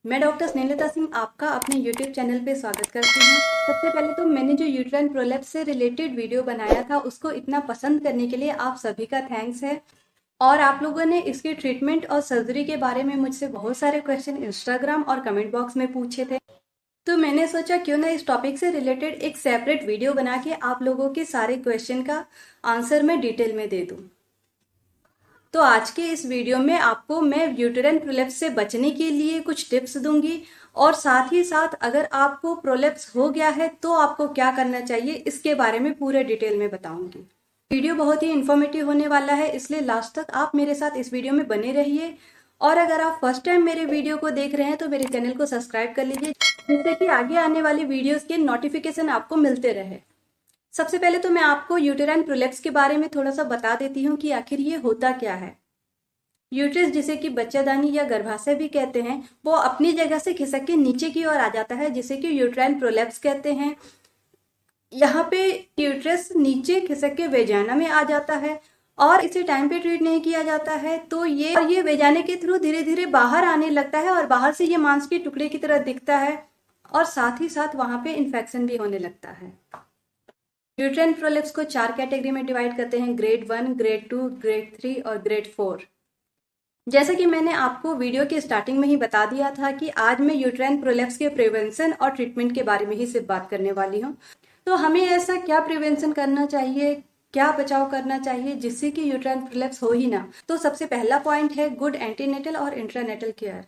मैं डॉक्टर स्नेहलता सिंह आपका अपने YouTube चैनल पे स्वागत करती हूँ। सबसे पहले तो मैंने जो यूट्राइन प्रोलैप्स से रिलेटेड वीडियो बनाया था उसको इतना पसंद करने के लिए आप सभी का थैंक्स है। और आप लोगों ने इसके ट्रीटमेंट और सर्जरी के बारे में मुझसे बहुत सारे क्वेश्चन इंस्टाग्राम और कमेंट बॉक्स में पूछे थे। तो मैंने सोचा क्यों ना इस टॉपिक से रिलेटेड एक सेपरेट वीडियो बना के आप लोगों के सारे क्वेश्चन का आंसर मैं डिटेल में दे दूँ। तो आज के इस वीडियो में आपको मैं यूटेराइन प्रोलैप्स से बचने के लिए कुछ टिप्स दूंगी और साथ ही साथ अगर आपको प्रोलैप्स हो गया है तो आपको क्या करना चाहिए इसके बारे में पूरे डिटेल में बताऊंगी। वीडियो बहुत ही इन्फॉर्मेटिव होने वाला है, इसलिए लास्ट तक आप मेरे साथ इस वीडियो में बने रहिए। और अगर आप फर्स्ट टाइम मेरे वीडियो को देख रहे हैं तो मेरे चैनल को सब्सक्राइब कर लीजिए जिससे कि आगे आने वाली वीडियोस के नोटिफिकेशन आपको मिलते रहे। सबसे पहले तो मैं आपको यूटेराइन प्रोलैप्स के बारे में थोड़ा सा बता देती हूँ कि आखिर ये होता क्या है। यूट्रस, जिसे कि बच्चादानी या गर्भाशय भी कहते हैं, वो अपनी जगह से खिसक के नीचे की ओर आ जाता है जिसे कि यूट्राइन प्रोलैप्स कहते हैं। यहाँ पे यूट्रस नीचे खिसक के वेजाना में आ जाता है और इसे टाइम पे ट्रीट नहीं किया जाता है तो ये वेजाने के थ्रू धीरे धीरे बाहर आने लगता है और बाहर से ये मांस के टुकड़े की तरह दिखता है और साथ ही साथ वहां पे इन्फेक्शन भी होने लगता है। यूट्राइन प्रोलैप्स को 4 कैटेगरी में डिवाइड करते हैं, ग्रेड 1, ग्रेड 2, ग्रेड 3 और ग्रेड 4। जैसा कि मैंने आपको वीडियो के स्टार्टिंग में ही बता दिया था कि आज मैं यूट्राइन प्रोलैप्स के प्रिवेंशन और ट्रीटमेंट के बारे में ही सिर्फ बात करने वाली हूँ। तो हमें ऐसा क्या प्रिवेंशन करना चाहिए, क्या बचाव करना चाहिए जिससे कि यूट्राइन प्रोलैप्स हो ही ना। तो सबसे पहला पॉइंट है गुड एंटीनेटल और इंट्रानेटल केयर।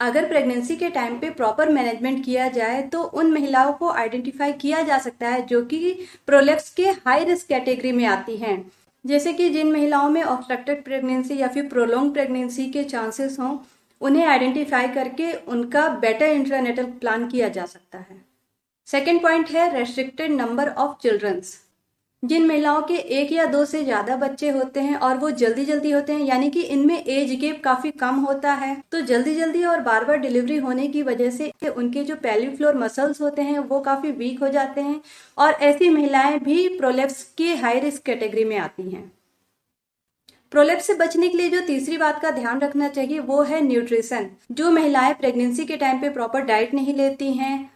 अगर प्रेगनेंसी के टाइम पे प्रॉपर मैनेजमेंट किया जाए तो उन महिलाओं को आइडेंटिफाई किया जा सकता है जो कि प्रोलैप्स के हाई रिस्क कैटेगरी में आती हैं। जैसे कि जिन महिलाओं में ऑब्स्ट्रक्टेड प्रेगनेंसी या फिर प्रोलॉन्ग प्रेगनेंसी के चांसेस हों, उन्हें आइडेंटिफाई करके उनका बेटर इंट्रानेटल प्लान किया जा सकता है। सेकेंड पॉइंट है रेस्ट्रिक्टेड नंबर ऑफ चिल्ड्रंस। जिन महिलाओं के 1 या 2 से ज्यादा बच्चे होते हैं और वो जल्दी जल्दी होते हैं, यानी कि इनमें एज गैप काफी कम होता है, तो जल्दी जल्दी और बार बार डिलीवरी होने की वजह से उनके जो पेल्विक फ्लोर मसल्स होते हैं वो काफी वीक हो जाते हैं और ऐसी महिलाएं भी प्रोलैप्स के हाई रिस्क कैटेगरी में आती हैं। प्रोलैप्स से बचने के लिए जो तीसरी बात का ध्यान रखना चाहिए वो है न्यूट्रिशन। जो महिलाएं प्रेगनेंसी के टाइम पे प्रॉपर डाइट नहीं लेती हैं,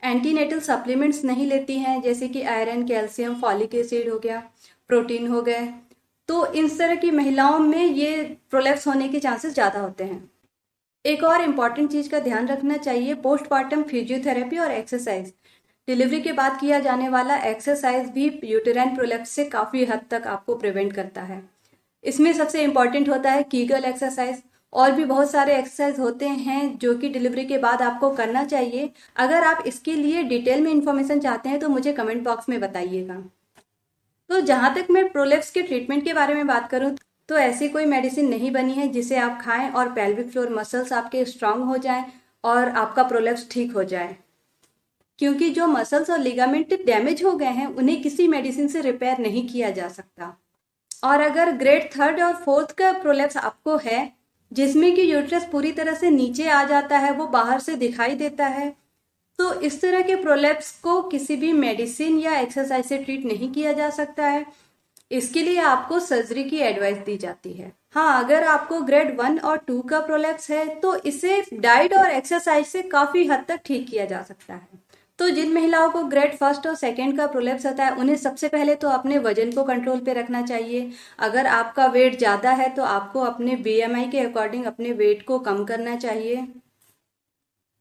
एंटीनेटल सप्लीमेंट्स नहीं लेती हैं जैसे कि आयरन, कैल्शियम, फॉलिक एसिड हो गया, प्रोटीन हो गए, तो इस तरह की महिलाओं में ये प्रोलैप्स होने के चांसेस ज़्यादा होते हैं। एक और इम्पॉर्टेंट चीज़ का ध्यान रखना चाहिए, पोस्टपार्टम फिजियोथेरेपी और एक्सरसाइज। डिलीवरी के बाद किया जाने वाला एक्सरसाइज भी यूटेराइन प्रोलैप्स से काफ़ी हद तक आपको प्रिवेंट करता है। इसमें सबसे इम्पॉर्टेंट होता है कीगल एक्सरसाइज। और भी बहुत सारे एक्सरसाइज होते हैं जो कि डिलीवरी के बाद आपको करना चाहिए। अगर आप इसके लिए डिटेल में इंफॉर्मेशन चाहते हैं तो मुझे कमेंट बॉक्स में बताइएगा। तो जहां तक मैं प्रोलैप्स के ट्रीटमेंट के बारे में बात करूं तो ऐसी कोई मेडिसिन नहीं बनी है जिसे आप खाएं और पेल्विक फ्लोर मसल्स आपके स्ट्रांग हो जाएं और आपका प्रोलैप्स ठीक हो जाए, क्योंकि जो मसल्स और लिगामेंट डैमेज हो गए हैं उन्हें किसी मेडिसिन से रिपेयर नहीं किया जा सकता। और अगर ग्रेड 3 और 4 का प्रोलैप्स आपको है जिसमें कि यूट्रस पूरी तरह से नीचे आ जाता है, वो बाहर से दिखाई देता है, तो इस तरह के प्रोलैप्स को किसी भी मेडिसिन या एक्सरसाइज से ट्रीट नहीं किया जा सकता है। इसके लिए आपको सर्जरी की एडवाइस दी जाती है। हाँ, अगर आपको ग्रेड 1 और 2 का प्रोलैप्स है तो इसे डाइट और एक्सरसाइज से काफी हद तक ठीक किया जा सकता है। तो जिन महिलाओं को ग्रेड 1 और 2 का प्रोलैप्स होता है उन्हें सबसे पहले तो अपने वजन को कंट्रोल पे रखना चाहिए। अगर आपका वेट ज़्यादा है तो आपको अपने बीएमआई के अकॉर्डिंग अपने वेट को कम करना चाहिए,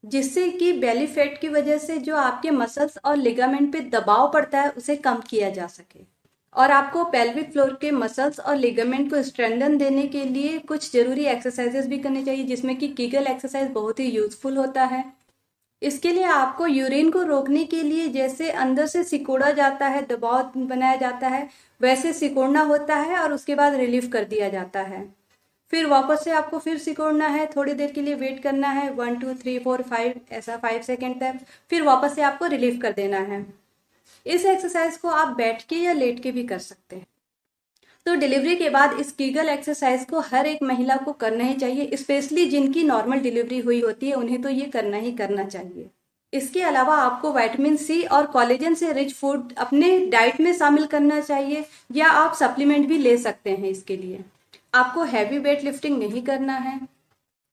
जिससे कि बेली फैट की वजह से जो आपके मसल्स और लिगामेंट पे दबाव पड़ता है उसे कम किया जा सके। और आपको पेल्विक फ्लोर के मसल्स और लिगामेंट को स्ट्रेंथन देने के लिए कुछ जरूरी एक्सरसाइजेस भी करनी चाहिए जिसमें कि कीगल एक्सरसाइज बहुत ही यूजफुल होता है। इसके लिए आपको यूरिन को रोकने के लिए जैसे अंदर से सिकोड़ा जाता है, दबाव बनाया जाता है, वैसे सिकोड़ना होता है और उसके बाद रिलीफ कर दिया जाता है। फिर वापस से आपको फिर सिकोड़ना है, थोड़ी देर के लिए वेट करना है, 1 2 3 4 5 ऐसा 5 सेकेंड तक, फिर वापस से आपको रिलीफ कर देना है। इस एक्सरसाइज को आप बैठ के या लेट के भी कर सकते हैं। तो डिलीवरी के बाद इस कीगल एक्सरसाइज को हर एक महिला को करना ही चाहिए, स्पेशली जिनकी नॉर्मल डिलीवरी हुई होती है उन्हें तो ये करना ही करना चाहिए। इसके अलावा आपको विटामिन सी और कोलेजन से रिच फूड अपने डाइट में शामिल करना चाहिए या आप सप्लीमेंट भी ले सकते हैं। इसके लिए आपको हैवी वेट लिफ्टिंग नहीं करना है।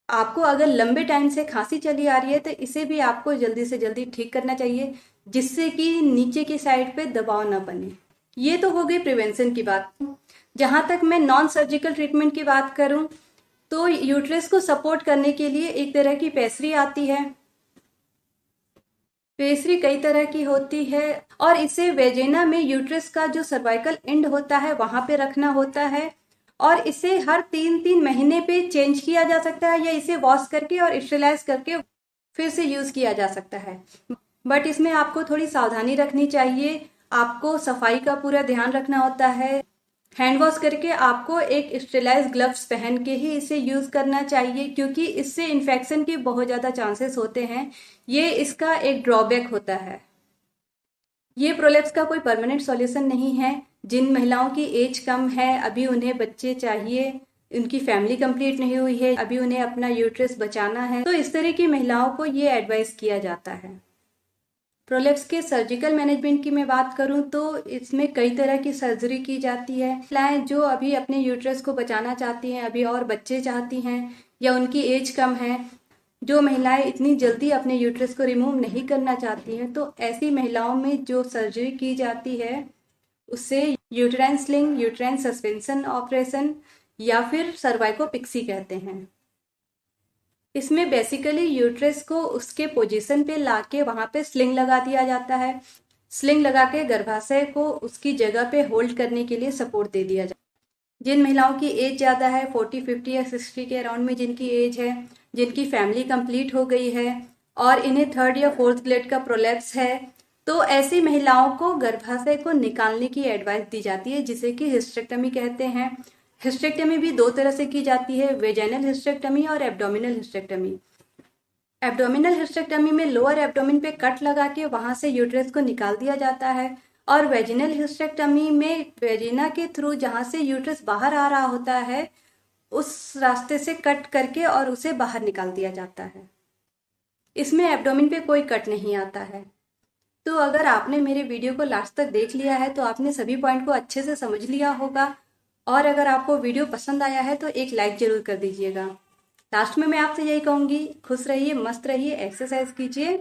आपको अगर लंबे टाइम से खांसी चली आ रही है तो इसे भी आपको जल्दी से जल्दी ठीक करना चाहिए, जिससे कि नीचे की साइड पे दबाव ना बने। ये तो हो गई प्रिवेंशन की बात। जहां तक मैं नॉन सर्जिकल ट्रीटमेंट की बात करूं तो यूट्रस को सपोर्ट करने के लिए एक तरह की पेसरी आती है। पेसरी कई तरह की होती है और इसे वेजिना में यूट्रस का जो सर्वाइकल एंड होता है वहां पे रखना होता है, और इसे हर 3-3 महीने पे चेंज किया जा सकता है या इसे वॉश करके और स्टेलाइज करके फिर से यूज किया जा सकता है। बट इसमें आपको थोड़ी सावधानी रखनी चाहिए, आपको सफाई का पूरा ध्यान रखना होता है। हैंड वॉश करके आपको एक स्टेलाइज ग्लव्स पहन के ही इसे यूज करना चाहिए, क्योंकि इससे इन्फेक्शन के बहुत ज्यादा चांसेस होते हैं। ये इसका एक ड्रॉबैक होता है। ये प्रोलेप्स का कोई परमानेंट सॉल्यूशन नहीं है। जिन महिलाओं की एज कम है, अभी उन्हें बच्चे चाहिए, उनकी फैमिली कंप्लीट नहीं हुई है, अभी उन्हें अपना यूट्रस बचाना है, तो इस तरह की महिलाओं को ये एडवाइस किया जाता है। प्रोलेप्स के सर्जिकल मैनेजमेंट की मैं बात करूं तो इसमें कई तरह की सर्जरी की जाती है। महिलाएं जो अभी अपने यूट्रस को बचाना चाहती हैं, अभी और बच्चे चाहती हैं या उनकी एज कम है, जो महिलाएं इतनी जल्दी अपने यूट्रस को रिमूव नहीं करना चाहती हैं, तो ऐसी महिलाओं में जो सर्जरी की जाती है उसे uterine sling, uterine suspension operation या फिर सर्वाइकोपिक्सी कहते हैं। इसमें बेसिकली यूट्रस को उसके पोजीशन पे लाके वहां पे स्लिंग लगा दिया जाता है। स्लिंग लगा के गर्भाशय को उसकी जगह पे होल्ड करने के लिए सपोर्ट दे दिया जाता है। जिन महिलाओं की एज ज़्यादा है, 40, 50 या 60 के अराउंड में जिनकी एज है, जिनकी फैमिली कंप्लीट हो गई है और इन्हें 3rd या 4th ग्रेड का प्रोलेप्स है, तो ऐसी महिलाओं को गर्भाशय को निकालने की एडवाइस दी जाती है, जिसे कि हिस्टेक्टमी कहते हैं। हिस्टेक्टमी भी 2 तरह से की जाती है, वेजाइनल हिस्टेक्टमी और एब्डोमिनल हिस्टेक्टमी। एब्डोमिनल हिस्टेक्टमी में लोअर एब्डोमिन पे कट लगा के वहां से यूट्रस को निकाल दिया जाता है, और वेजिनल हिस्टेक्टमी में वेजिना के थ्रू जहां से यूट्रस बाहर आ रहा होता है उस रास्ते से कट करके और उसे बाहर निकाल दिया जाता है। इसमें एब्डोमिन पे कोई कट नहीं आता है। तो अगर आपने मेरे वीडियो को लास्ट तक देख लिया है तो आपने सभी पॉइंट को अच्छे से समझ लिया होगा, और अगर आपको वीडियो पसंद आया है तो एक लाइक जरूर कर दीजिएगा। लास्ट में मैं आपसे यही कहूंगी, खुश रहिए, मस्त रहिए, एक्सरसाइज कीजिए।